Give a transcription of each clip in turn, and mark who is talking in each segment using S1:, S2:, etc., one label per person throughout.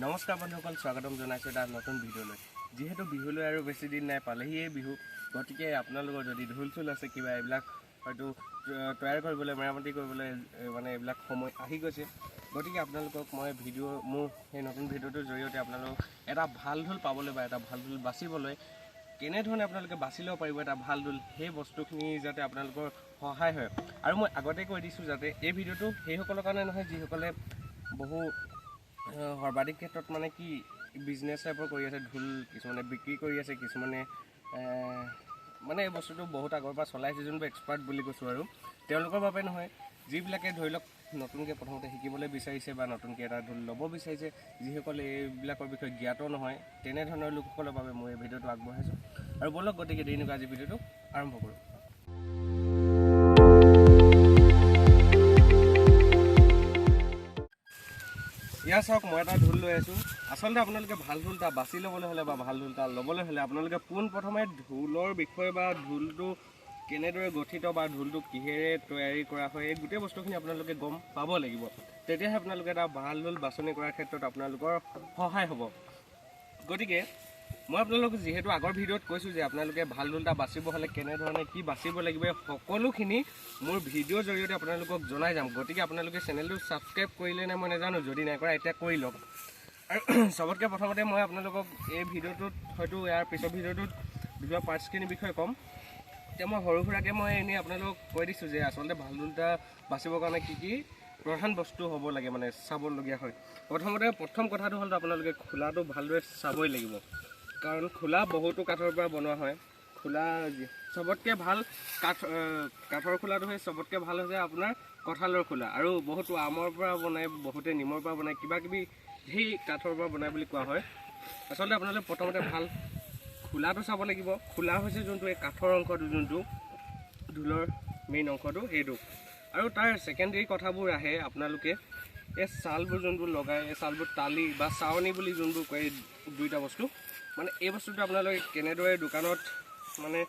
S1: নমস্কাৰ বন্ধুসকল, স্বাগতম জনাইছোঁ এটা নতুন ভিডিঅ'লৈ। যিহেতু বিহুলৈ আৰু বেছি দিন নাই, পালেহিয়ে বিহু, গতিকে আপোনালোকৰ যদি ঢোল চোল আছে কিবা এইবিলাক হয়তো তৈয়াৰ কৰিবলৈ, মেৰামতি কৰিবলৈ মানে এইবিলাক সময় আহি গৈছে। গতিকে আপোনালোকক মই মোৰ সেই নতুন ভিডিঅ'টোৰ জৰিয়তে আপোনালোকক এটা ভাল ঢোল পাবলৈ বা এটা ভাল ঢোল বাচিবলৈ কেনেধৰণে আপোনালোকে বাছি ল'ব পাৰিব এটা ভাল ঢোল, সেই বস্তুখিনি যাতে আপোনালোকৰ সহায় হয়। আৰু মই আগতে কৈ দিছোঁ যাতে এই ভিডিঅ'টো সেইসকলৰ কাৰণে নহয় যিসকলে বহু সৰ্বাধিক ক্ষেত্ৰত মানে কি বিজনেছ টাইপৰ কৰি আছে, ঢোল কিছুমানে বিক্ৰী কৰি আছে, কিছুমানে মানে এই বস্তুটো বহুত আগৰ পৰা চলাইছে, যোনবোৰ এক্সপাৰ্ট বুলি কৈছোঁ। আৰু তেওঁলোকৰ বাবে নহয়, যিবিলাকে ধৰি লওক নতুনকৈ প্ৰথমতে শিকিবলৈ বিচাৰিছে বা নতুনকৈ এটা ঢোল ল'ব বিচাৰিছে, যিসকলে এইবিলাকৰ বিষয়ে জ্ঞাত নহয়, তেনেধৰণৰ লোকসকলৰ বাবে মই এই ভিডিঅ'টো আগবঢ়াইছোঁ। আৰু বলক গতিকে দেৰি নকৰি আজি ভিডিঅ'টো আৰম্ভ কৰোঁ। ইয়াৰ চাওক, মই এটা ঢোল লৈ আছোঁ। আচলতে আপোনালোকে ভাল ঢোল এটা বাছি ল'বলৈ হ'লে বা ভাল ঢোল এটা ল'বলৈ হ'লে আপোনালোকে পোনপ্ৰথমে ঢোলৰ বিষয়ে বা ঢোলটো কেনেদৰে গঠিত বা ঢোলটো কিহেৰে তৈয়াৰী কৰা হয়, এই গোটেই বস্তুখিনি আপোনালোকে গম পাব লাগিব। তেতিয়াহে আপোনালোকে এটা ভাল ঢোল বাছনি কৰাৰ ক্ষেত্ৰত আপোনালোকৰ সহায় হ'ব। গতিকে মই আপোনালোকক যিহেতু আগৰ ভিডিঅ'ত কৈছোঁ যে আপোনালোকে ভাল ঢোল এটা বাচিব হ'লে কেনেধৰণে কি বাচিব লাগিব, সকলোখিনি মোৰ ভিডিঅ'ৰ জৰিয়তে আপোনালোকক জনাই যাম। গতিকে আপোনালোকে চেনেলটো ছাবস্ক্ৰাইব কৰিলে নে মই নাজানো, যদি নাই কৰা এতিয়া কৰি লওক। আৰু চবতকৈ প্ৰথমতে মই আপোনালোকক এই ভিডিঅ'টোত হয়তো ইয়াৰ পিছৰ ভিডিঅ'টোত ভিডিঅ' পাৰ্টছখিনিৰ বিষয়ে ক'ম। এতিয়া মই সৰু সুৰাকৈ মই এনেই আপোনালোকক কৈ দিছোঁ যে আচলতে ভাল ঢোল এটা বাচিবৰ কাৰণে কি কি প্ৰধান বস্তু হ'ব লাগে, মানে চাবলগীয়া হয়। প্ৰথম কথাটো হ'ল আপোনালোকে খোলাটো ভালদৰে চাবই লাগিব, কাৰণ খোলা বহুতো কাঠৰ পৰা বনোৱা হয়। খোলা চবতকৈ ভাল কাঠৰ খোলাটো চবতকৈ ভাল হৈছে আপোনাৰ কঁঠালৰ খোলা, আৰু বহুতো আমৰ পৰা বনায়, বহুতে নিমৰ পৰা বনায়, কিবা কিবি সেই কাঠৰ পৰা বনায় বুলি কোৱা হয়। আচলতে আপোনালোকে প্ৰথমতে ভাল খোলাটো চাব লাগিব। খোলা হৈছে যোনটো এই কাঠৰ অংশটো, যোনটো ঢোলৰ মেইন অংশটো সেইটো। আৰু তাৰ ছেকেণ্ডেৰী কথাবোৰ আহে, আপোনালোকে এই ছালবোৰ যোনবোৰ লগায়, এই ছালবোৰ তালি বা চাৱনি বুলি যোনবোৰ কয়, এই দুইটা বস্তু মানে এই বস্তুটো আপোনালোকে কেনেদৰে দোকানত মানে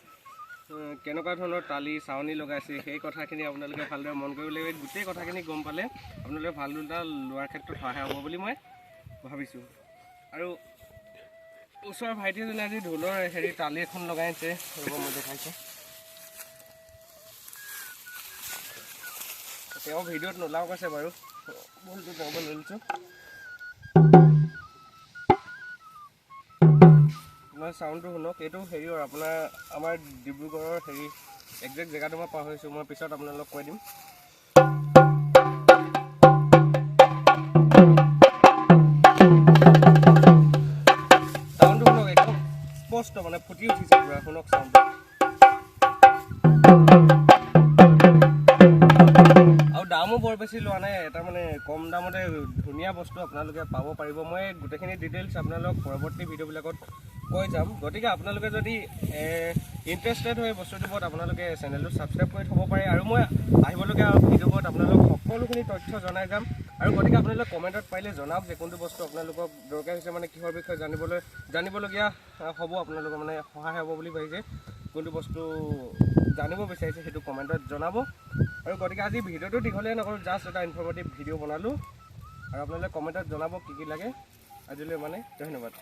S1: কেনেকুৱা ধৰণৰ তালি চাৱনি লগাইছে সেই কথাখিনি আপোনালোকে ভালদৰে মন কৰিব লাগিব। গোটেই কথাখিনি গম পালে আপোনালোকে ভাল ঢোল এটা লোৱাৰ ক্ষেত্ৰত সহায় হ'ব বুলি মই ভাবিছোঁ। আৰু ওচৰৰ ভাইটি এজনে আজি ঢোলৰ তালি এখন লগাইছে, ৰ'ব মই দেখাইছোঁ। তেওঁ ভিডিঅ'ত নোলাওক আছে বাৰু, ভুলটো তেওঁ লৈ লৈছোঁ। মই চাউণ্ডটো শুনক, এইটো হেৰিয়ৰ আপোনাৰ আমাৰ ডিব্ৰুগড়ৰ একজেক্ট জেগাটো মই পাহৰিছোঁ, মই পিছত আপোনালোকক কৈ দিম। চাউণ্ডটো শুনক, একদম স্পষ্ট মানে ফুটি উঠিছে পুৰা, শুনক চাউণ্ডটো। আৰু দামো বৰ বেছি লোৱা নাই, এটা মানে কম দামতে ধুনীয়া বস্তু আপোনালোকে পাব পাৰিব। মই গোটেইখিনি ডিটেইলছ আপোনালোকক পৰৱৰ্তী ভিডিঅ'বিলাকত কৈ যাম। গতিকে আপোনালোকে যদি ইণ্টাৰেষ্টেড হয় বস্তুটোৰ ওপৰত, আপোনালোকে চেনেলটো ছাবস্ক্ৰাইব কৰি থ'ব পাৰে। আৰু মই আহিবলগীয়া ভিডিঅ'বোৰত আপোনালোকক সকলোখিনি তথ্য জনাই যাম। আৰু গতিকে আপোনালোকে কমেণ্টত পাৰিলে জনাওক যে কোনটো বস্তু আপোনালোকক দৰকাৰ হৈছে, মানে কিহৰ বিষয়ে জানিবলগীয়া হ'ব, আপোনালোকৰ মানে সহায় হ'ব বুলি ভাবিছে, কোনটো বস্তু জানিব বিচাৰিছে সেইটো কমেণ্টত জনাব। আৰু গতিকে আজি ভিডিঅ'টো দীঘলীয়া নকৰোঁ, জাষ্ট এটা ইনফৰ্মেটিভ ভিডিঅ' বনালোঁ, আৰু আপোনালোকে কমেণ্টত জনাব কি কি লাগে। আজিলৈ মানে ধন্যবাদ।